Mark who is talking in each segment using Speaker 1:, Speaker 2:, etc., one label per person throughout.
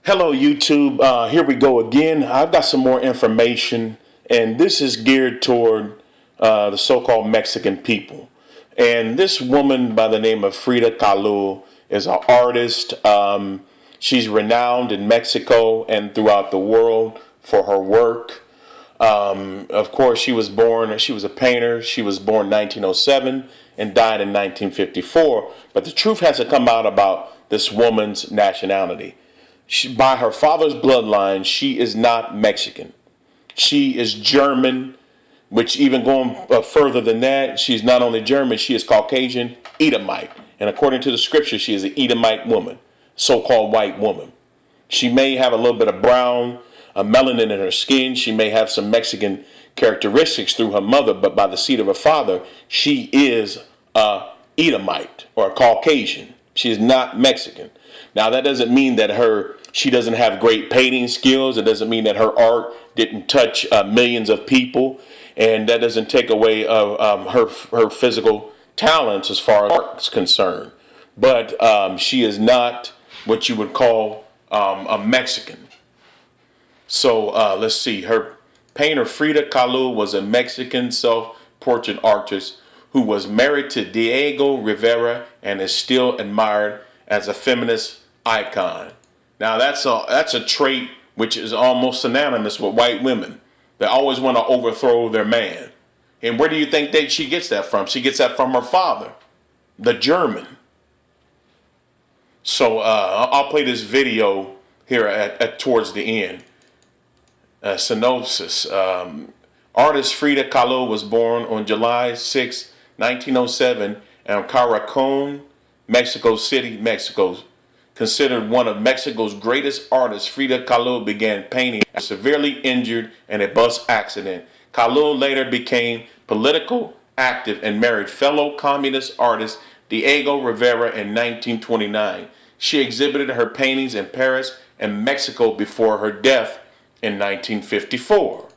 Speaker 1: Hello, YouTube. Here we go again. I've got some more information, and this is geared toward the so-called Mexican people. And this woman by the name of FrIda Kahlo is an artist. She's renowned in Mexico and throughout the world for her work. Of course, she was a painter. She was born 1907 and died in 1954. But the truth has to come out about this woman's nationality. By her father's bloodline, she is not Mexican. She is German, which even going further than that, she's not only German, she is Caucasian, Edomite. And according to the scripture, she is an Edomite woman, so-called white woman. She may have a little bit of brown, melanin in her skin. She may have some Mexican characteristics through her mother, but by the seed of her father, she is a Edomite or a Caucasian. She is not Mexican. Now, that doesn't mean that she doesn't have great painting skills. It doesn't mean that her art didn't touch millions of people. And that doesn't take away her physical talents as far as art is concerned. But she is not what you would call a Mexican. So let's see. Her painter FrIda Kahlo was a Mexican self-portrait artist who was married to Diego Rivera and is still admired as a feminist icon. Now that's a trait which is almost synonymous with white women. They always want to overthrow their man. And where do you think she gets that from? She gets that from her father, the German. So I'll play this video here at towards the end. Synopsis. Artist FrIda Kahlo was born on July 6, 1907 in Caracon, Mexico City, Mexico. Considered one of Mexico's greatest artists, FrIda Kahlo began painting after severely injured in a bus accident. Kahlo later became political active and married fellow communist artist Diego Rivera in 1929. She exhibited her paintings in Paris and Mexico before her death in 1954.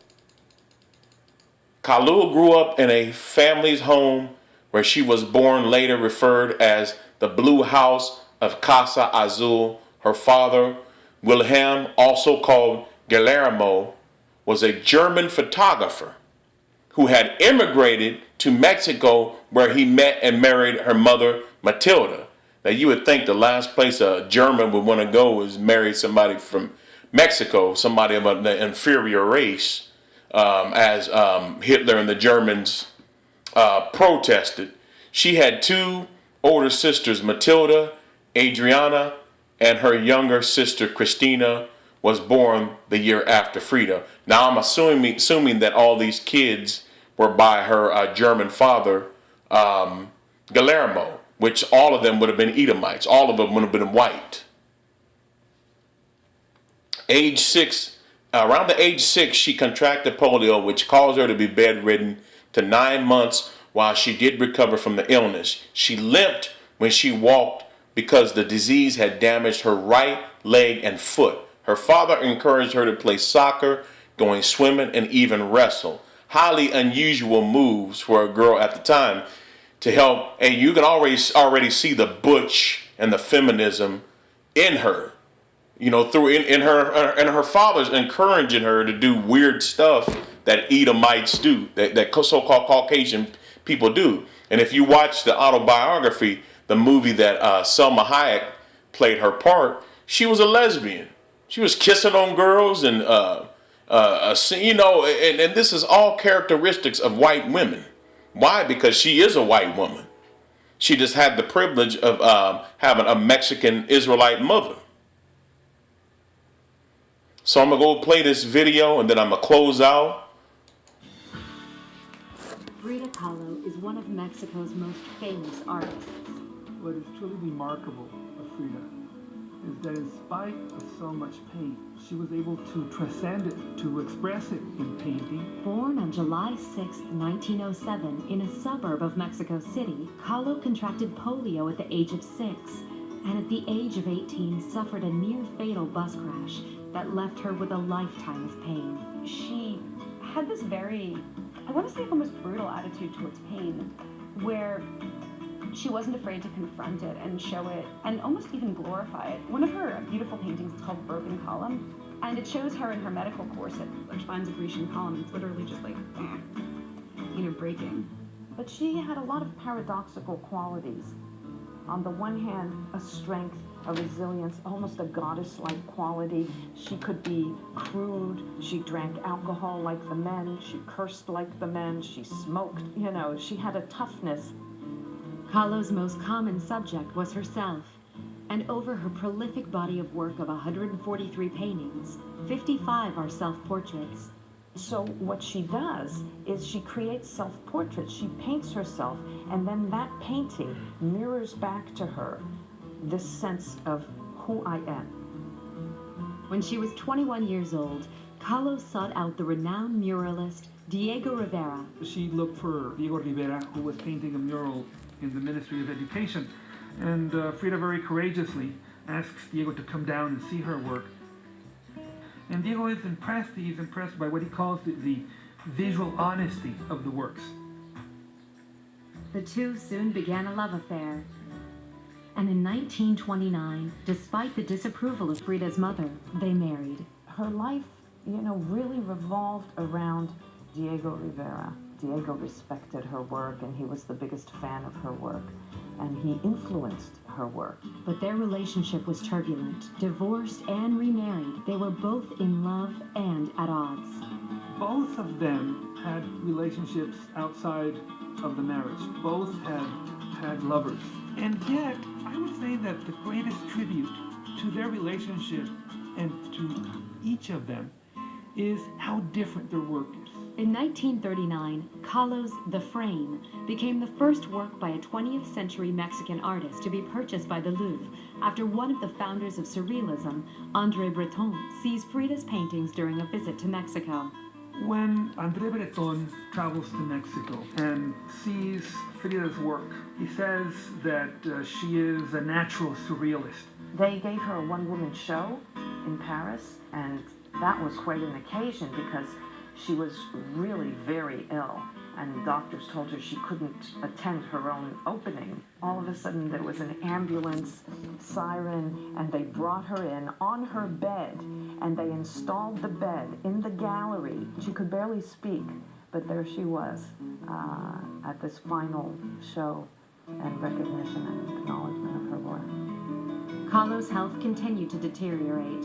Speaker 1: Kahlo grew up in a family's home where she was born, later referred as the Blue House of Casa Azul. Her father, Wilhelm, also called Guillermo, was a German photographer who had immigrated to Mexico, where he met and married her mother, Matilda. Now, you would think the last place a German would want to go is marry somebody from Mexico, somebody of an inferior race, as Hitler and the Germans protested. She had two older sisters, Matilda, Adriana, and her younger sister, Christina, was born the year after FrIda. Now, I'm assuming that all these kids were by her German father, Guillermo, which all of them would have been Edomites. All of them would have been white. Around the age 6, she contracted polio, which caused her to be bedridden to 9 months while she did recover from the illness. She limped when she walked because the disease had damaged her right leg and foot. Her father encouraged her to play soccer, going swimming, and even wrestle. Highly unusual moves for a girl at the time to help. And you can already see the butch and the feminism in her. You know, through in her father's encouraging her to do weird stuff that Edomites do, that so-called Caucasian people do. And if you watch the autobiography, the movie that Selma Hayek played her part, she was a lesbian. She was kissing on girls and and this is all characteristics of white women. Why? Because she is a white woman. She just had the privilege of having a Mexican Israelite mother. So I'm going to go play this video and then I'm going to close out.
Speaker 2: FrIda Kahlo is one of Mexico's most famous artists.
Speaker 3: What is truly remarkable of FrIda is that in spite of so much pain, she was able to transcend it, to express it in painting.
Speaker 2: Born on July 6, 1907, in a suburb of Mexico City, Kahlo contracted polio at the age of 6, and at the age of 18 suffered a near-fatal bus crash that left her with a lifetime of pain.
Speaker 4: She had this very, I want to say almost brutal attitude towards pain, where she wasn't afraid to confront it and show it and almost even glorify it. One of her beautiful paintings is called Broken Column, and it shows her in her medical corset, which finds a Grecian column. It's literally just like, breaking.
Speaker 5: But she had a lot of paradoxical qualities. On the one hand, a strength, a resilience, almost a goddess-like quality. She could be crude, she drank alcohol like the men, she cursed like the men, she smoked, she had a toughness.
Speaker 2: Kahlo's most common subject was herself, and over her prolific body of work of 143 paintings, 55 are self-portraits.
Speaker 5: So what she does is she creates self-portraits. She paints herself, and then that painting mirrors back to her this sense of who I am.
Speaker 2: When she was 21 years old, Kahlo sought out the renowned muralist Diego Rivera.
Speaker 3: She looked for Diego Rivera, who was painting a mural in the Ministry of Education. And FrIda very courageously asks Diego to come down and see her work. And Diego is impressed. He's impressed by what he calls the visual honesty of the works.
Speaker 2: The two soon began a love affair. And in 1929, despite the disapproval of FrIda's mother, they married.
Speaker 5: Her life, really revolved around Diego Rivera. Diego respected her work, and he was the biggest fan of her work, and he influenced her work.
Speaker 2: But their relationship was turbulent. Divorced and remarried, they were both in love and at odds.
Speaker 3: Both of them had relationships outside of the marriage. Both had lovers. And yet, I would say that the greatest tribute to their relationship and to each of them is how different their work is.
Speaker 2: In 1939, Kahlo's The Frame became the first work by a 20th century Mexican artist to be purchased by the Louvre after one of the founders of Surrealism, André Breton, sees FrIda's paintings during a visit to Mexico.
Speaker 3: When André Breton travels to Mexico and sees FrIda's work, he says that she is a natural surrealist.
Speaker 5: They gave her a one-woman show in Paris, and that was quite an occasion because she was really very ill, and doctors told her she couldn't attend her own opening. All of a sudden there was an ambulance siren, and they brought her in on her bed, and they installed the bed in the gallery. She could barely speak, but there she was at this final show and recognition and acknowledgement of her work.
Speaker 2: Kahlo's health continued to deteriorate,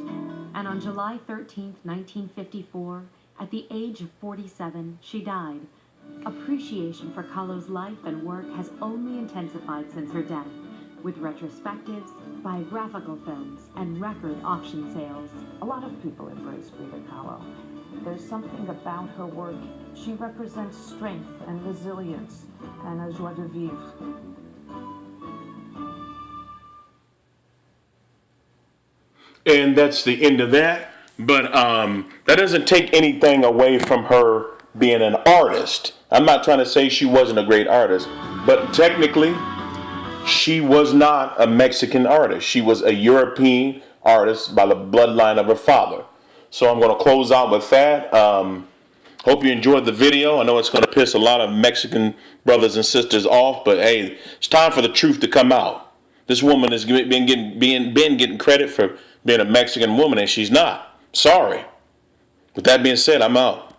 Speaker 2: and on July 13, 1954, at the age of 47, she died. Appreciation for Kahlo's life and work has only intensified since her death, with retrospectives, biographical films, and record auction sales.
Speaker 5: A lot of people embrace FrIda Kahlo. There's something about her work. She represents strength and resilience and a joie de vivre.
Speaker 1: And that's the end of that. But that doesn't take anything away from her being an artist. I'm not trying to say she wasn't a great artist, but technically, she was not a Mexican artist. She was a European artist by the bloodline of her father. So I'm going to close out with that. Hope you enjoyed the video. I know it's going to piss a lot of Mexican brothers and sisters off, but hey, it's time for the truth to come out. This woman has been getting credit for being a Mexican woman, and she's not. Sorry. With that being said, I'm out.